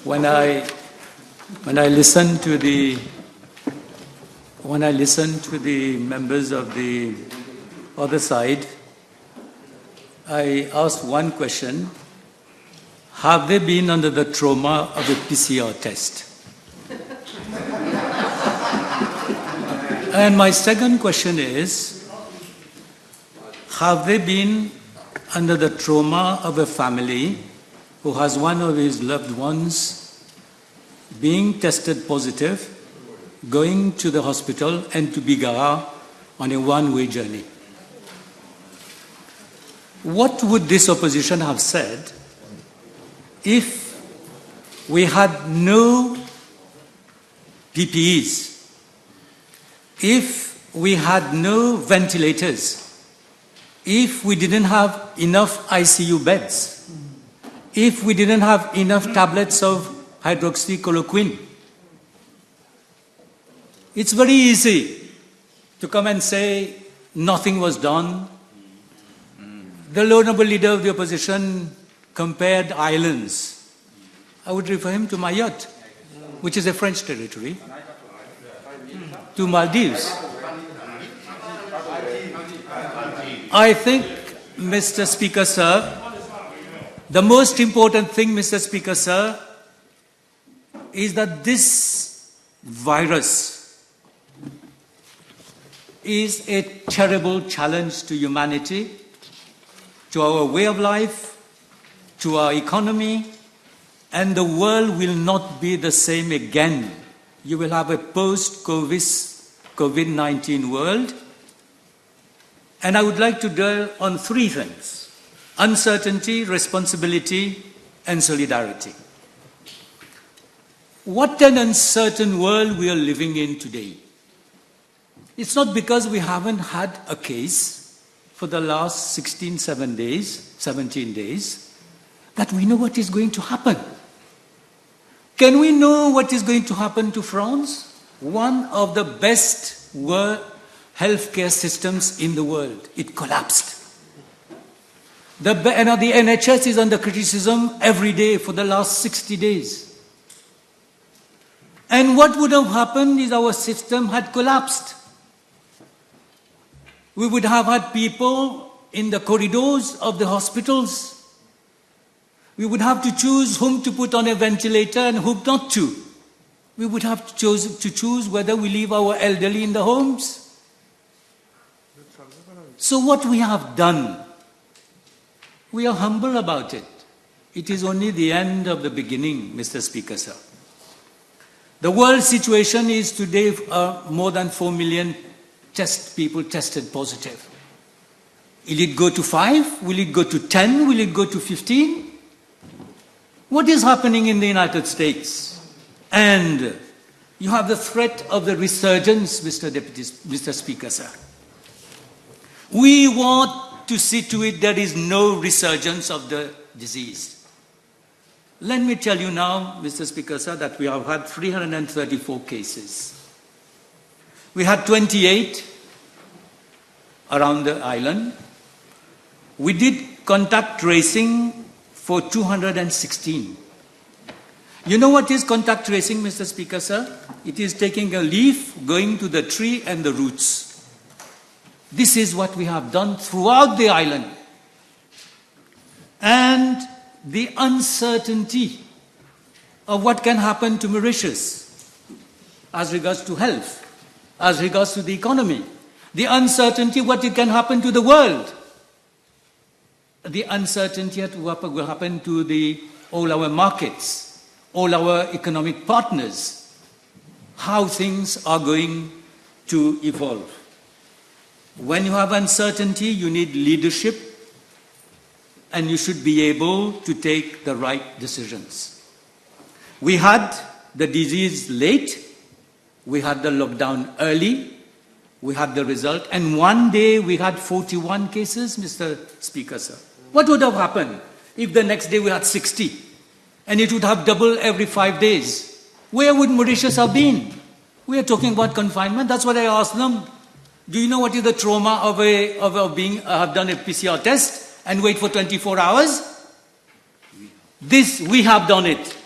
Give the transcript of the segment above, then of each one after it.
when I listen to the members of the other side, I asked one question: have they been under the trauma of a PCR test? And my second question is, have they been under the trauma of a family who has one of his loved ones being tested positive, going to the hospital and to Bigara on a one-way journey? What would this opposition have said if we had no PPEs, if we had no ventilators, if we didn't have enough ICU beds, if we didn't have enough tablets of hydroxychloroquine? It's very easy to come and say nothing was done. The honorable leader of the opposition compared islands. I would refer him to Mayotte, which is a French territory, to Maldives. I think, Mr. Speaker, sir, the most important thing, Mr. Speaker, sir, is that this virus is a terrible challenge to humanity, to our way of life, to our economy, and the world will not be the same again. You will have a post-COVID-19 world. And I would like to dwell on three things: uncertainty, responsibility, and solidarity. What an uncertain world we are living in today. It's not because we haven't had a case for the last 17 days, that we know what is going to happen. Can we know what is going to happen to France? One of the best healthcare systems in the world. It collapsed. The NHS is under criticism every day for the last 60 days. And what would have happened is our system had collapsed. We would have had people in the corridors of the hospitals. We would have to choose whom to put on a ventilator and whom not to. We would have to choose whether we leave our elderly in the homes. So what we have done, we are humble about it. It is only the end of the beginning, Mr. Speaker, sir. The world situation is today more than 4 million people tested positive. Will it go to 5? Will it go to 10? Will it go to 15? What is happening in the United States? And you have the threat of the resurgence, Mr. Speaker, sir. We want to see to it there is no resurgence of the disease. Let me tell you now, Mr. Speaker, sir, that we have had 334 cases. We had 28 around the island. We did contact tracing for 216. You know what is contact tracing, Mr. Speaker, sir? It is taking a leaf, going to the tree and the roots. This is what we have done throughout the island. And the uncertainty of what can happen to Mauritius as regards to health, as regards to the economy, the uncertainty what it can happen to the world, the uncertainty what will happen to all our markets, all our economic partners, how things are going to evolve. When you have uncertainty, you need leadership, and you should be able to take the right decisions. We had the disease late, we had the lockdown early, we had the result, and one day we had 41 cases, Mr. Speaker, sir. What would have happened if the next day we had 60? And it would have doubled every 5 days. Where would Mauritius have been? We are talking about confinement. That's what I asked them. Do you know what is the trauma of have done a PCR test and wait for 24 hours? We have done it.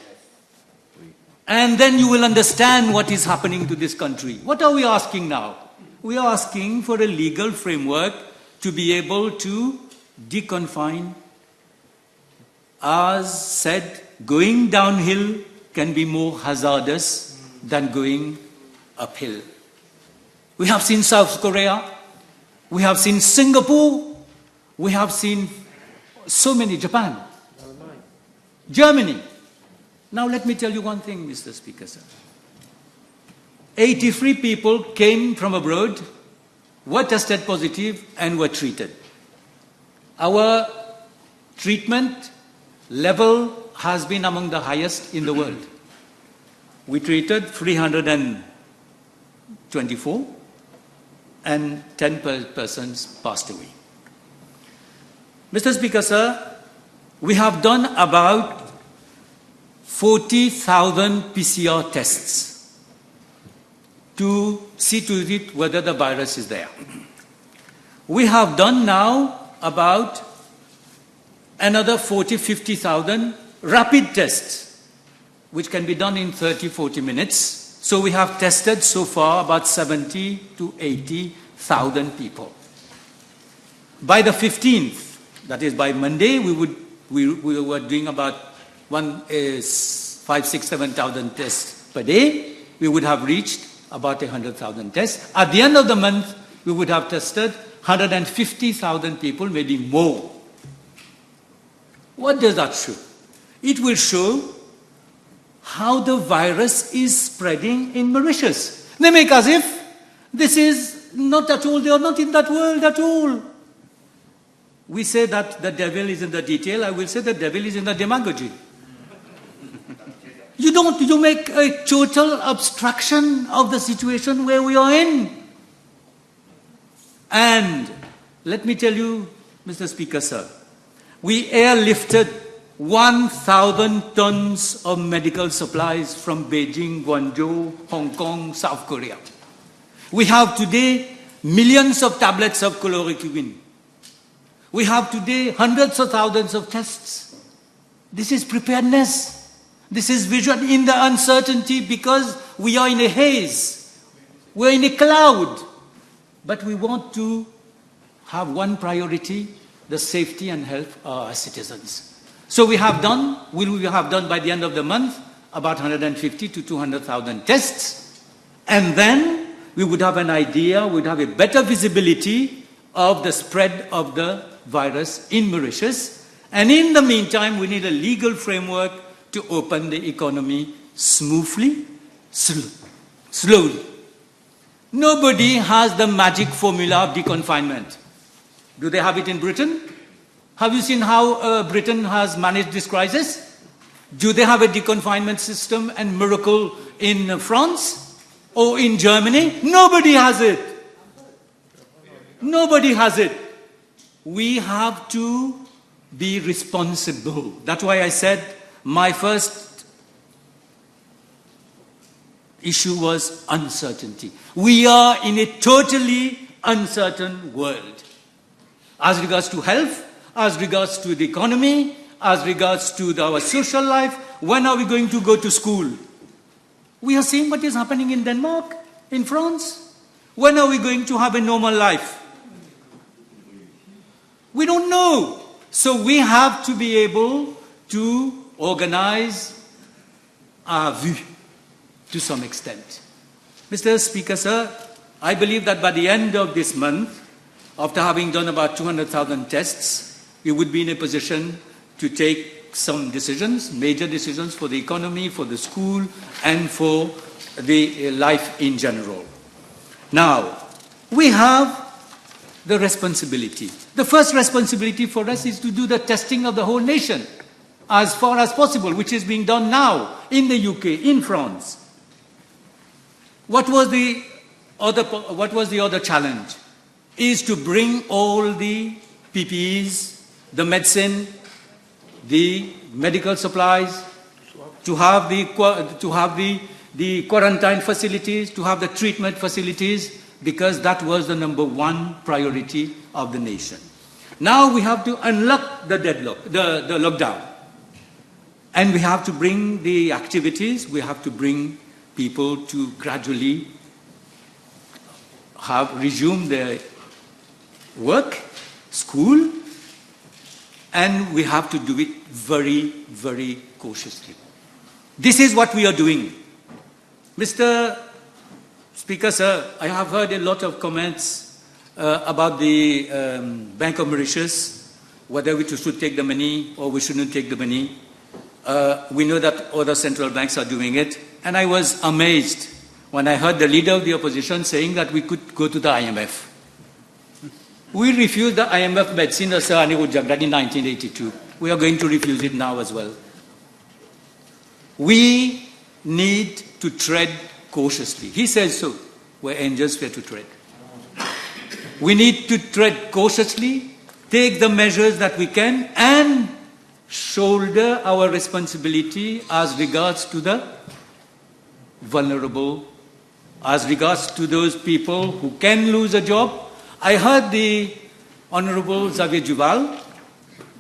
And then you will understand what is happening to this country. What are we asking now? We are asking for a legal framework to be able to deconfine. As said, going downhill can be more hazardous than going uphill. We have seen South Korea, we have seen Singapore, we have seen so many, Japan, Germany. Now let me tell you one thing, Mr. Speaker, sir. 83 people came from abroad, were tested positive and were treated. Our treatment level has been among the highest in the world. We treated 324 and 10 persons passed away. Mr. Speaker, sir, we have done about 40,000 PCR tests to see to it whether the virus is there. We have done now about another 50,000 rapid tests, which can be done in 30-40 minutes. So we have tested so far about 70 to 80,000 people. By the 15th, that is by Monday, we were doing about 5,000, 6,000, 7,000 tests per day. We would have reached about 100,000 tests. At the end of the month, we would have tested 150,000 people, maybe more. What does that show? It will show how the virus is spreading in Mauritius. They make as if this is not at all, they are not in that world at all. We say that the devil is in the detail, I will say the devil is in the demagogy. You make a total abstraction of the situation where we are in. And let me tell you, Mr. Speaker, sir, we airlifted 1,000 tons of medical supplies from Beijing, Guangzhou, Hong Kong, South Korea. We have today millions of tablets of chloroquine. We have today hundreds of thousands of tests. This is preparedness. This is vision in the uncertainty because we are in a haze. We're in a cloud. But we want to have one priority, the safety and health of our citizens. So we will have done by the end of the month about 150 to 200,000 tests. And then we would have an idea, we'd have a better visibility of the spread of the virus in Mauritius. And in the meantime, we need a legal framework to open the economy smoothly, slowly. Nobody has the magic formula of deconfinement. Do they have it in Britain? Have you seen how Britain has managed this crisis? Do they have a deconfinement system and miracle in France or in Germany? Nobody has it. Nobody has it. We have to be responsible. That's why I said my first issue was uncertainty. We are in a totally uncertain world. As regards to health, as regards to the economy, as regards to our social life, when are we going to go to school? We are seeing what is happening in Denmark, in France. When are we going to have a normal life? We don't know. So we have to be able to organize our view to some extent. Mr. Speaker, sir, I believe that by the end of this month, after having done about 200,000 tests, we would be in a position to take some decisions, major decisions for the economy, for the school, and for the life in general. Now, we have the responsibility. The first responsibility for us is to do the testing of the whole nation as far as possible, which is being done now in the UK, in France. What was the other challenge? Is to bring all the PPEs, the medicine, the medical supplies, to have the quarantine facilities, to have the treatment facilities, because that was the number one priority of the nation. Now we have to unlock the lockdown. And we have to bring the activities, we have to bring people to gradually resume their work, school, and we have to do it very, very cautiously. This is what we are doing. Mr. Speaker, sir, I have heard a lot of comments about the Bank of Mauritius, whether we should take the money or we shouldn't take the money. We know that other central banks are doing it. And I was amazed when I heard the leader of the opposition saying that we could go to the IMF. We refused the IMF medicine in 1982. We are going to refuse it now as well. We need to tread cautiously. He says so. We're angels, we're to tread. We need to tread cautiously, take the measures that we can, and shoulder our responsibility as regards to the vulnerable, as regards to those people who can lose a job. I heard the Honorable Xavier Duval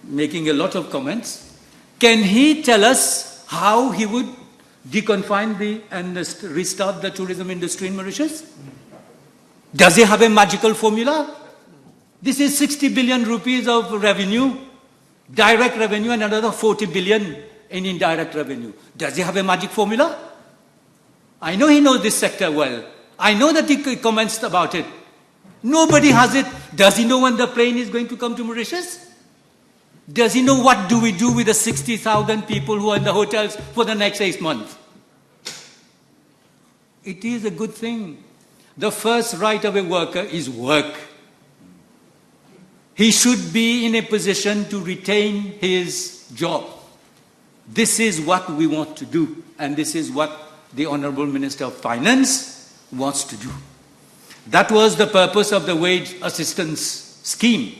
making a lot of comments. Can he tell us how he would deconfine and restart the tourism industry in Mauritius? Does he have a magical formula? This is 60 billion rupees of revenue, direct revenue, and another 40 billion in indirect revenue. Does he have a magic formula? I know he knows this sector well. I know that he comments about it. Nobody has it. Does he know when the plane is going to come to Mauritius? Does he know what do we do with the 60,000 people who are in the hotels for the next 8 months? It is a good thing. The first right of a worker is work. He should be in a position to retain his job. This is what we want to do, and this is what the Honourable Minister of Finance wants to do. That was the purpose of the wage assistance scheme.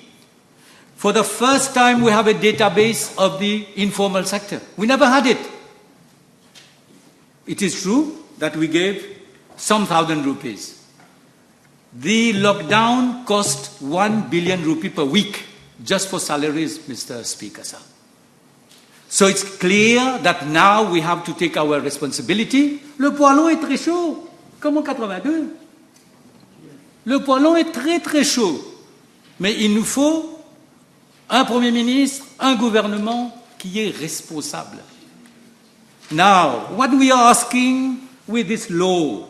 For the first time, we have a database of the informal sector. We never had it. It is true that we gave some thousand rupees. The lockdown cost 1 billion rupee per week just for salaries, Mr. Speaker, sir. So it's clear that now we have to take our responsibility. Le poêlon est très chaud, comme en 82. Le poêlon est très très chaud. Mais il nous faut un Premier ministre, un gouvernement qui est responsable. Now, what we are asking with this law,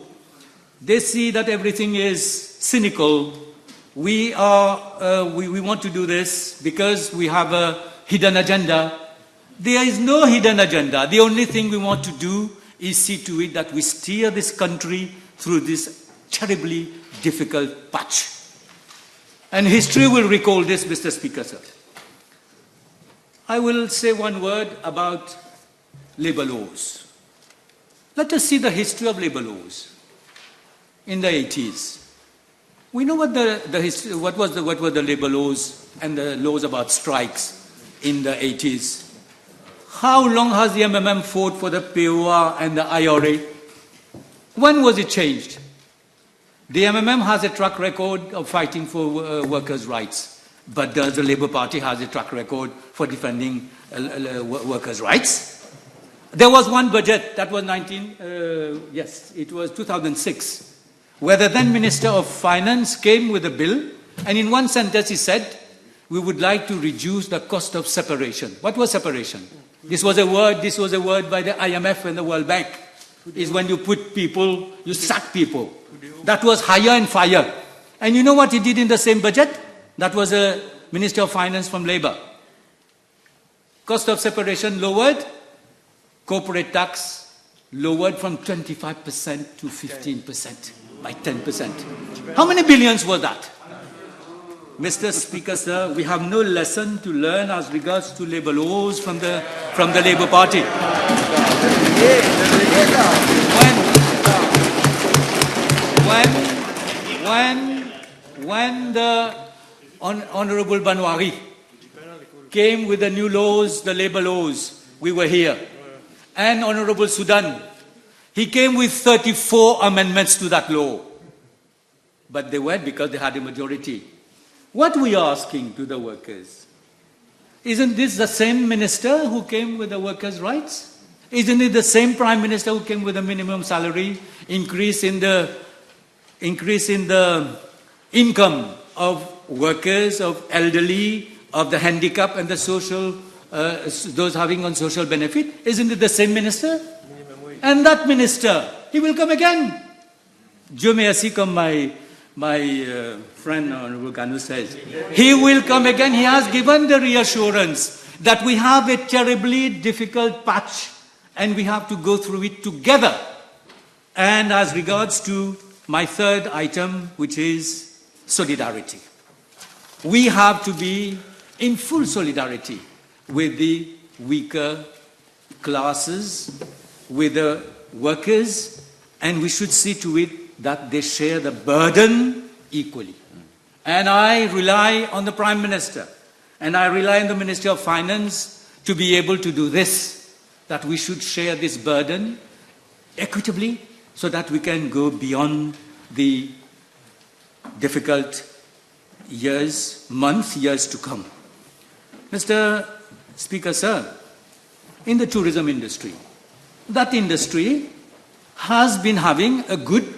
they see that everything is cynical. We want to do this because we have a hidden agenda. There is no hidden agenda. The only thing we want to do is see to it that we steer this country through this terribly difficult patch. And history will recall this, Mr. Speaker, sir. I will say one word about labor laws. Let us see the history of labor laws in the 80s. We know what were the labor laws and the laws about strikes in the 80s. How long has the MMM fought for the POR and the IRA? When was it changed? The MMM has a track record of fighting for workers' rights, but does the Labour Party has a track record for defending workers' rights? There was one budget, that was it was 2006, where the then Minister of Finance came with a bill, and in one sentence he said, we would like to reduce the cost of separation. What was separation? This was a word by the IMF and the World Bank. Is when you put people, you sack people. That was hire and fire. And you know what he did in the same budget? That was a Minister of Finance from Labour. Cost of separation lowered, corporate tax lowered from 25% to 15%, by 10%. How many billions was that? Mr. Speaker, sir, we have no lesson to learn as regards to labour laws from the Labour Party. When the Honourable Banwari came with the new laws, the labour laws, we were here. And Honourable Sudan, he came with 34 amendments to that law. But they went because they had a majority. What we are asking to the workers, Isn't this the same minister who came with the workers' rights? Isn't it the same prime minister who came with the minimum salary, increase in the income of workers, of elderly, of the handicapped and the social, those having on social benefit? Isn't it the same minister? And that minister, he will come again. Dieu merci, comme my friend Honorable Kanu says. He will come again. He has given the reassurance that we have a terribly difficult patch and we have to go through it together. And as regards to my third item, which is solidarity. We have to be in full solidarity with the weaker classes, with the workers, and we should see to it that they share the burden equally. And I rely on the Prime Minister, and I rely on the Ministry of Finance to be able to do this, that we should share this burden equitably so that we can go beyond the difficult years, months, years to come. Mr. Speaker, sir, in the tourism industry, that industry has been having a good,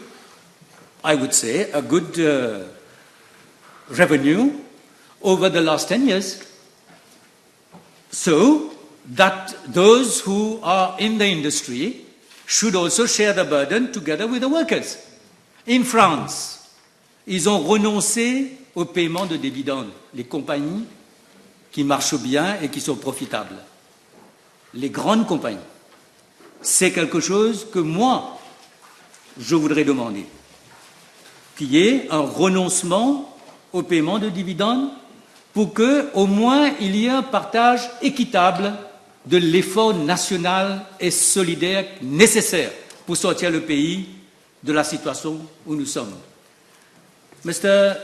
I would say, a good revenue over the last 10 years. So that those who are in the industry should also share the burden together with the workers. In France, ils ont renoncé au paiement de dividendes, les compagnies qui marchent bien et qui sont profitables. Les grandes compagnies. C'est quelque chose que moi, je voudrais demander. Qu'il y ait un renoncement au paiement de dividendes pour qu'au moins il y ait un partage équitable de l'effort national et solidaire nécessaire pour sortir le pays de la situation où nous sommes. Mr.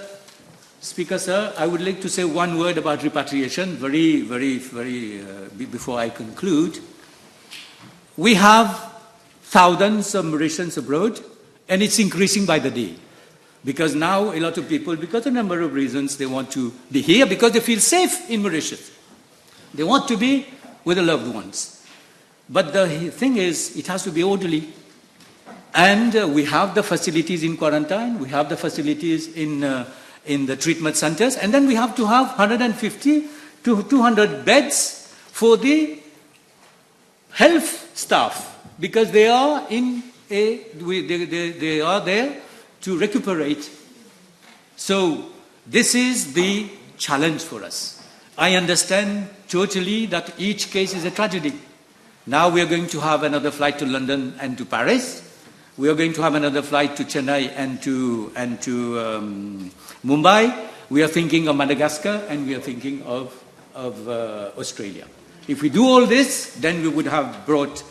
Speaker, sir, I would like to say one word about repatriation very before I conclude. We have thousands of Mauritians abroad, and it's increasing by the day. Because now a lot of people, because of a number of reasons, they want to be here because they feel safe in Mauritius. They want to be with their loved ones. But the thing is, it has to be orderly. And we have the facilities in quarantine, we have the facilities in the treatment centers, and then we have to have 150 to 200 beds for the health staff, because they are they are there to recuperate. So this is the challenge for us. I understand totally that each case is a tragedy. Now we are going to have another flight to London and to Paris. We are going to have another flight to Chennai and to Mumbai. We are thinking of Madagascar, and we are thinking of Australia. If we do all this, then we would have brought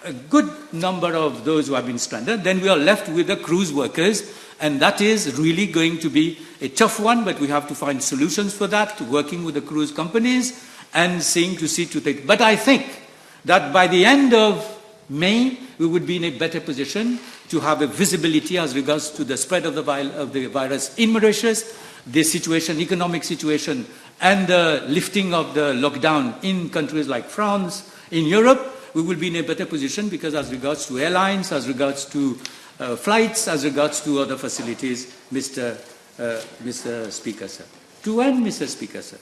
a good number of those who have been stranded. Then we are left with the cruise workers, and that is really going to be a tough one, but we have to find solutions for that, working with the cruise companies and see to it. But I think that by the end of May, we would be in a better position to have a visibility as regards to the spread of the virus in Mauritius, the situation, economic situation, and the lifting of the lockdown in countries like France, in Europe. We will be in a better position because as regards to airlines, as regards to flights, as regards to other facilities, Mr. Speaker, sir. To end, Mr. Speaker, sir,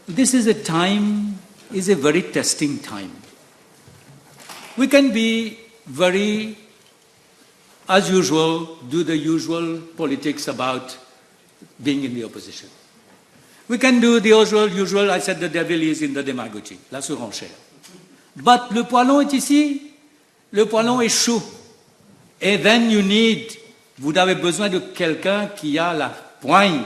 this is a very testing time. We can be very, as usual, do the usual politics about being in the opposition. We can do the usual, I said the devil is in the demagogy, la surenchère. But le poêlon est ici, le poêlon est chaud. And then vous avez besoin de quelqu'un qui a la poigne,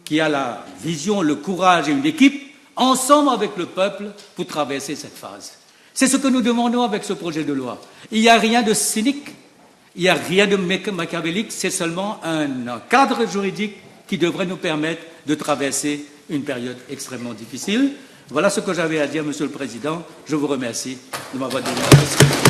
qui a la vision, le courage et une équipe, ensemble avec le peuple, pour traverser cette phase. C'est ce que nous demandons avec ce projet de loi. Il n'y a rien de cynique, il n'y a rien de machiavélique, c'est seulement un cadre juridique qui devrait nous permettre de traverser une période extrêmement difficile. Voilà ce que j'avais à dire, Monsieur le Président. Je vous remercie de m'avoir donné la parole.